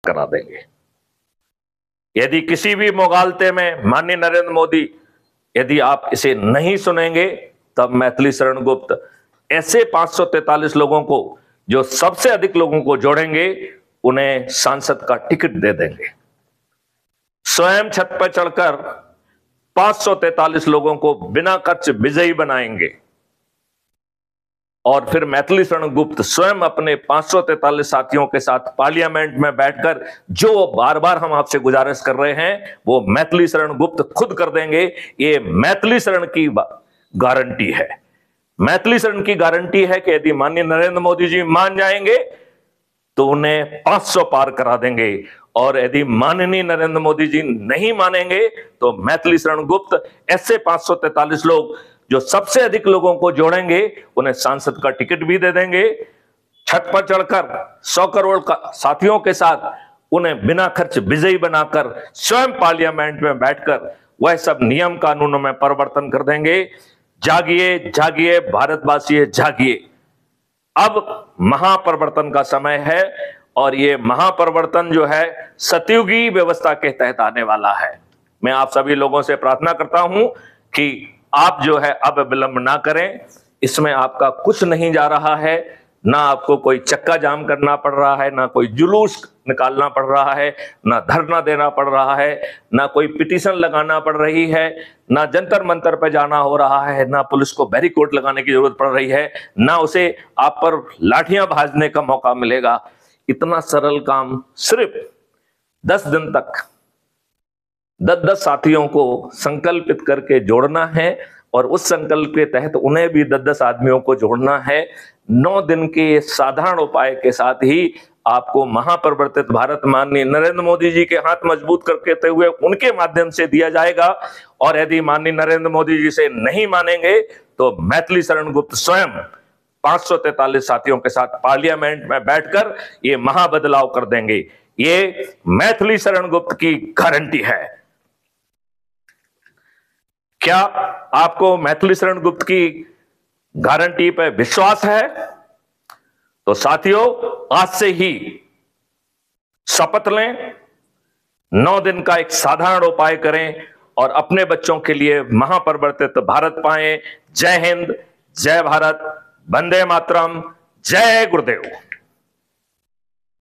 करा देंगे। यदि किसी भी मुगालते में माननीय नरेंद्र मोदी, यदि आप इसे नहीं सुनेंगे, तब मैथिली शरण गुप्त ऐसे 543 लोगों को, जो सबसे अधिक लोगों को जोड़ेंगे, उन्हें सांसद का टिकट दे देंगे। स्वयं छत पर चढ़कर 543 लोगों को बिना खर्च विजयी बनाएंगे और फिर मैथिली शरण गुप्त स्वयं अपने 543 साथियों के साथ पार्लियामेंट में बैठकर जो बार बार हम आपसे गुजारिश कर रहे हैं, वो मैथिली शरण गुप्त खुद कर देंगे। ये मैथिली शरण की गारंटी है। मैथिली शरण की गारंटी है कि यदि माननीय नरेंद्र मोदी जी मान जाएंगे तो उन्हें 500 पार करा देंगे, और यदि माननीय नरेंद्र मोदी जी नहीं मानेंगे तो मैथिली शरण गुप्त ऐसे 543 लोग जो सबसे अधिक लोगों को जोड़ेंगे, उन्हें सांसद का टिकट भी दे देंगे। छत पर चढ़कर 100 करोड़ का साथियों के साथ उन्हें बिना खर्च विजयी बनाकर स्वयं पार्लियामेंट में बैठकर वह सब नियम कानूनों में परिवर्तन कर देंगे। जागिए जागिए भारतवासी, जागिए। अब महापरिवर्तन का समय है, और ये महापरिवर्तन जो है सतयुगी व्यवस्था के तहत आने वाला है। मैं आप सभी लोगों से प्रार्थना करता हूं कि आप जो है अब विलंब ना करें। इसमें आपका कुछ नहीं जा रहा है, ना आपको कोई चक्का जाम करना पड़ रहा है, ना कोई जुलूस निकालना पड़ रहा है, ना धरना देना पड़ रहा है, ना कोई पिटीशन लगाना पड़ रही है, ना जंतर मंतर पे जाना हो रहा है, ना पुलिस को बैरिकेड लगाने की जरूरत पड़ रही है, ना उसे आप पर लाठियां भाजने का मौका मिलेगा। इतना सरल काम सिर्फ 10 दिन तक 10-10 साथियों को संकल्पित करके जोड़ना है, और उस संकल्प के तहत उन्हें भी 10-10 आदमियों को जोड़ना है। 9 दिन के साधारण उपाय के साथ ही आपको महापरिवर्तित भारत माननीय नरेंद्र मोदी जी के हाथ मजबूत करते हुए उनके माध्यम से दिया जाएगा। और यदि माननीय नरेंद्र मोदी जी से नहीं मानेंगे तो मैथिली शरण गुप्त स्वयं 543 साथियों के साथ पार्लियामेंट में बैठकर ये महाबदलाव कर देंगे। ये मैथिली शरण गुप्त की गारंटी है। क्या आपको मैथिली शरण गुप्त की गारंटी पर विश्वास है? तो साथियों, आज से ही शपथ लें, 9 दिन का एक साधारण उपाय करें और अपने बच्चों के लिए महापरिवर्तित भारत पाएं। जय हिंद, जय भारत, वंदे मातरम, जय गुरुदेव।